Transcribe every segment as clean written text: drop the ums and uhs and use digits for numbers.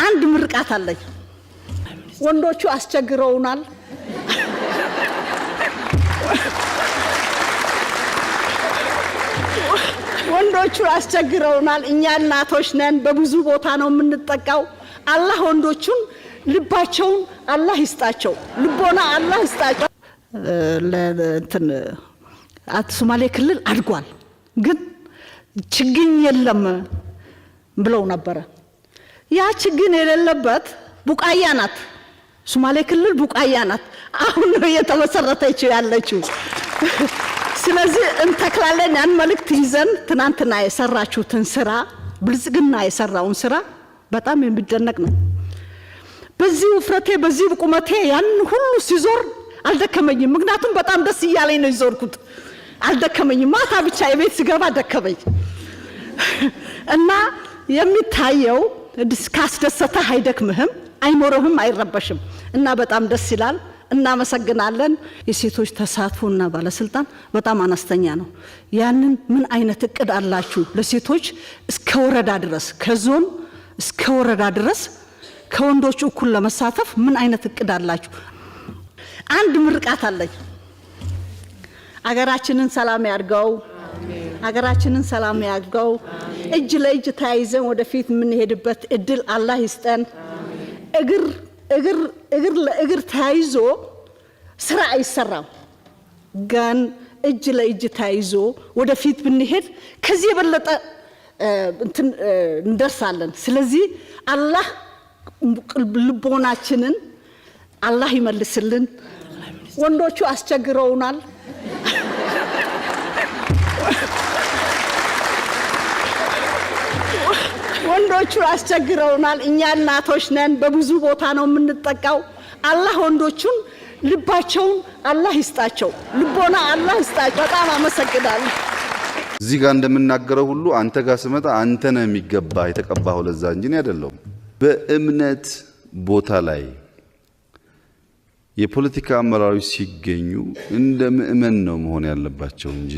አንድ ምርቃት አለኝ። ወንዶቹ አስቸግረውናል። ወንዶቹ አስቸግረውናል። እኛ እናቶች ነን፣ በብዙ ቦታ ነው የምንጠቃው። አላህ ወንዶቹን ልባቸውን አላህ ይስጣቸው፣ ልቦና አላህ ይስጣቸው። ለእንትን ሶማሌ ክልል አድጓል፣ ግን ችግኝ የለም ብለው ነበረ። ያ ችግኝ የሌለበት ቡቃያ ናት፣ ሶማሌ ክልል ቡቃያ ናት። አሁን ነው የተመሰረተችው ያለችው። ስለዚህ እንተክላለን። ያን መልእክት ይዘን ትናንትና የሰራችሁትን ስራ ብልጽግና የሰራውን ስራ በጣም የሚደነቅ ነው። በዚህ ውፍረቴ በዚህ ቁመቴ ያን ሁሉ ሲዞር አልደከመኝም። ምክንያቱም በጣም ደስ እያለኝ ነው ይዞርኩት። አልደከመኝም። ማታ ብቻ የቤት ስገባ ደከመኝ እና የሚታየው ካስደሰተህ አይደክምህም፣ አይሞርህም፣ አይረበሽም እና በጣም ደስ ይላል። እናመሰግናለን። የሴቶች ተሳትፎና ባለስልጣን በጣም አነስተኛ ነው። ያንን ምን አይነት እቅድ አላችሁ? ለሴቶች እስከ ወረዳ ድረስ ከዞን እስከ ወረዳ ድረስ ከወንዶች እኩል ለመሳተፍ ምን አይነት እቅድ አላችሁ? አንድ ምርቃት አለኝ። አገራችንን ሰላም ያድርገው፣ አገራችንን ሰላም ያድርገው። እጅ ለእጅ ተያይዘን ወደፊት የምንሄድበት እድል አላህ ይስጠን። እግር ለእግር ተያይዞ ስራ አይሰራም፣ ግን እጅ ለእጅ ተያይዞ ወደፊት ብንሄድ ከዚህ የበለጠ እንደርሳለን። ስለዚህ አላህ ልቦናችንን አላህ ይመልስልን። ወንዶቹ አስቸግረውናል። ወንዶቹ አስቸግረውናል። እኛ እናቶች ነን፣ በብዙ ቦታ ነው የምንጠቃው። አላህ ወንዶቹን ልባቸውን አላህ ይስጣቸው፣ ልቦና አላህ ይስጣቸው። በጣም አመሰግናለሁ። እዚህ ጋር እንደምናገረው ሁሉ አንተ ጋር ስመጣ አንተ ነህ የሚገባ የተቀባው ለዛ እንጂ እኔ አይደለሁም። በእምነት ቦታ ላይ የፖለቲካ አመራሮች ሲገኙ እንደ ምእመን ነው መሆን ያለባቸው እንጂ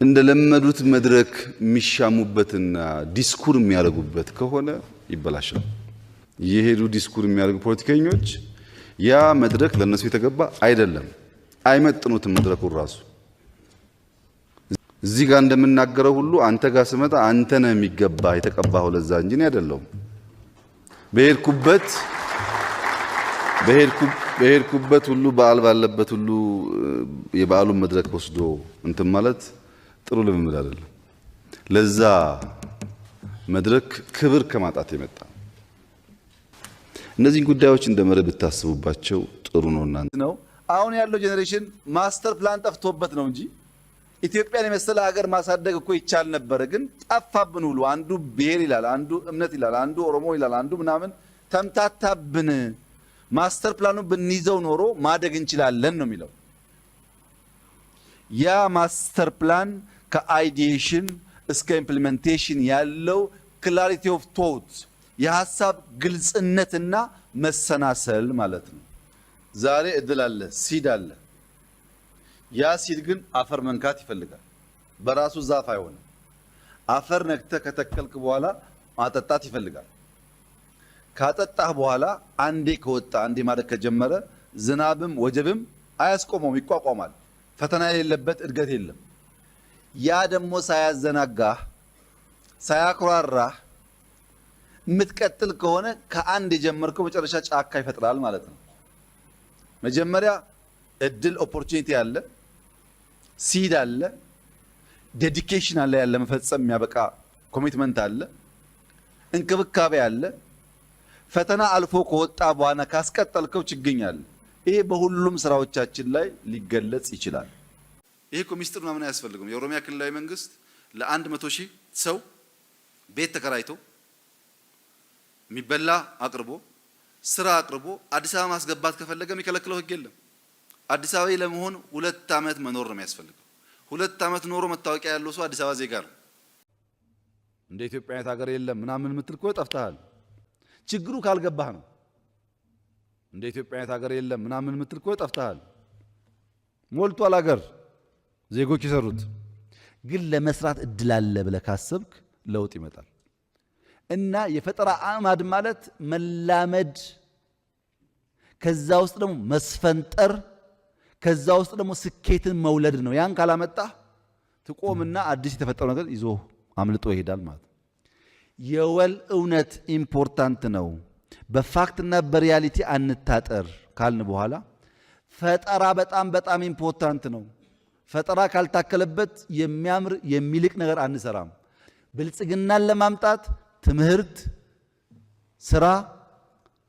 እንደለመዱት መድረክ የሚሻሙበትና ዲስኩር የሚያደርጉበት ከሆነ ይበላሻል። የሄዱ ዲስኩር የሚያደርጉ ፖለቲከኞች ያ መድረክ ለነሱ የተገባ አይደለም፣ አይመጥኑትም መድረኩን ራሱ። እዚህ ጋር እንደምናገረው ሁሉ አንተ ጋር ስመጣ አንተ ነህ የሚገባ የተቀባው ለዛ እንጂ እኔ አይደለሁም። በሄድኩበት ሁሉ በዓል ባለበት ሁሉ የበዓሉን መድረክ ወስዶ እንትን ማለት ጥሩ ልምምድ አይደለም። ለዛ መድረክ ክብር ከማጣት የመጣ እነዚህ ጉዳዮች እንደ መረብ ብታስቡባቸው ጥሩ ነው። እናንተ ነው አሁን ያለው ጄኔሬሽን ማስተር ፕላን ጠፍቶበት ነው እንጂ ኢትዮጵያን የመሰለ ሀገር ማሳደግ እኮ ይቻል ነበር። ግን ጠፋብን ሁሉ። አንዱ ብሔር ይላል፣ አንዱ እምነት ይላል፣ አንዱ ኦሮሞ ይላል፣ አንዱ ምናምን ተምታታብን። ማስተር ፕላኑን ብንይዘው ኖሮ ማደግ እንችላለን ነው የሚለው። ያ ማስተር ፕላን ከአይዲዬሽን እስከ ኢምፕሊሜንቴሽን ያለው ክላሪቲ ኦፍ ቶት የሐሳብ ግልጽነትና መሰናሰል ማለት ነው። ዛሬ እድል አለ፣ ሲድ አለ። ያ ሲድ ግን አፈር መንካት ይፈልጋል። በራሱ ዛፍ አይሆንም። አፈር ነክተህ ከተከልክ በኋላ ማጠጣት ይፈልጋል። ካጠጣህ በኋላ አንዴ ከወጣ አንዴ ማደግ ከጀመረ ዝናብም ወጀብም አያስቆመውም፣ ይቋቋማል። ፈተና የሌለበት እድገት የለም። ያ ደግሞ ሳያዘናጋህ ሳያኩራራህ የምትቀጥል ከሆነ ከአንድ የጀመርከው መጨረሻ ጫካ ይፈጥራል ማለት ነው። መጀመሪያ እድል ኦፖርቹኒቲ አለ፣ ሲድ አለ፣ ዴዲኬሽን አለ፣ ያለ መፈጸም የሚያበቃ ኮሚትመንት አለ፣ እንክብካቤ አለ። ፈተና አልፎ ከወጣ በኋላ ካስቀጠልከው ችግኝ አለ። ይሄ በሁሉም ስራዎቻችን ላይ ሊገለጽ ይችላል። ይሄ እኮ ሚስጥር ምናምን አያስፈልግም። የኦሮሚያ ክልላዊ መንግስት ለ100,000 ሰው ቤት ተከራይቶ የሚበላ አቅርቦ ስራ አቅርቦ አዲስ አበባ ማስገባት ከፈለገ የሚከለክለው ህግ የለም። አዲስ አበባ ለመሆን 2 ዓመት መኖር ነው የሚያስፈልገው። 2 ዓመት ኖሮ መታወቂያ ያለው ሰው አዲስ አበባ ዜጋ ነው። እንደ ኢትዮጵያ አይነት ሀገር የለም ምናምን የምትል እኮ ጠፍተሃል። ችግሩ ካልገባህ ነው። እንደ ኢትዮጵያ አይነት ሀገር የለም ምናምን የምትል እኮ ጠፍተሃል። ሞልቷል ሀገር ዜጎች የሰሩት። ግን ለመስራት እድል አለ ብለህ ካሰብክ ለውጥ ይመጣል። እና የፈጠራ አዕማድ ማለት መላመድ፣ ከዛ ውስጥ ደግሞ መስፈንጠር፣ ከዛ ውስጥ ደግሞ ስኬትን መውለድ ነው። ያን ካላመጣ ትቆምና አዲስ የተፈጠረው ነገር ይዞ አምልጦ ይሄዳል ማለት ነው። የወል እውነት ኢምፖርታንት ነው። በፋክትና በሪያሊቲ አንታጠር ካልን በኋላ ፈጠራ በጣም በጣም ኢምፖርታንት ነው። ፈጠራ ካልታከለበት የሚያምር የሚልቅ ነገር አንሰራም። ብልጽግናን ለማምጣት ትምህርት፣ ስራ፣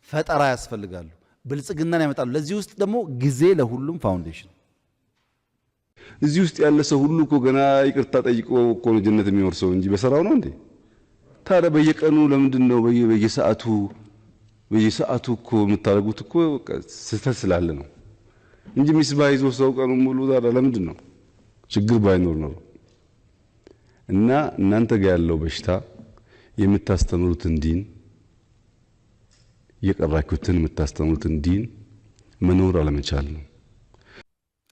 ፈጠራ ያስፈልጋሉ። ብልጽግናን ያመጣሉ። ለዚህ ውስጥ ደግሞ ጊዜ ለሁሉም ፋውንዴሽን። እዚህ ውስጥ ያለ ሰው ሁሉ እኮ ገና ይቅርታ ጠይቆ እኮ ነው ጀነት የሚወርሰው እንጂ በሰራው ነው እንዴ? ታዲያ በየቀኑ ለምንድን ነው በየሰዓቱ እኮ የምታደርጉት? እኮ ስህተት ስላለ ነው እንጂ ሚስባህ ይዞ ሰው ቀኑ ሙሉ ታዲያ ለምንድን ነው? ችግር ባይኖር ነው። እና እናንተ ጋር ያለው በሽታ የምታስተምሩትን ዲን የቀራችሁትን የምታስተምሩትን ዲን መኖር አለመቻል ነው።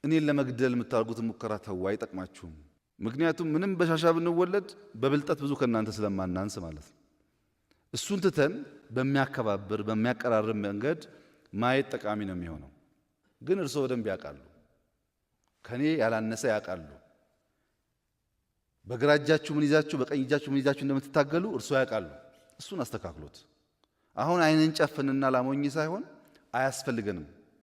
እኔን ለመግደል የምታደርጉትን ሙከራ ተው፣ አይጠቅማችሁም። ምክንያቱም ምንም በሻሻ ብንወለድ በብልጠት ብዙ ከእናንተ ስለማናንስ ማለት ነው። እሱን ትተን በሚያከባብር በሚያቀራርብ መንገድ ማየት ጠቃሚ ነው የሚሆነው። ግን እርስዎ በደንብ ያውቃሉ፣ ከኔ ያላነሰ ያውቃሉ። በግራ እጃችሁ ምን ይዛችሁ በቀኝ እጃችሁ ምን ይዛችሁ እንደምትታገሉ እርስዎ ያውቃሉ። እሱን አስተካክሎት። አሁን አይንን ጨፍንና ላሞኝ ሳይሆን አያስፈልገንም።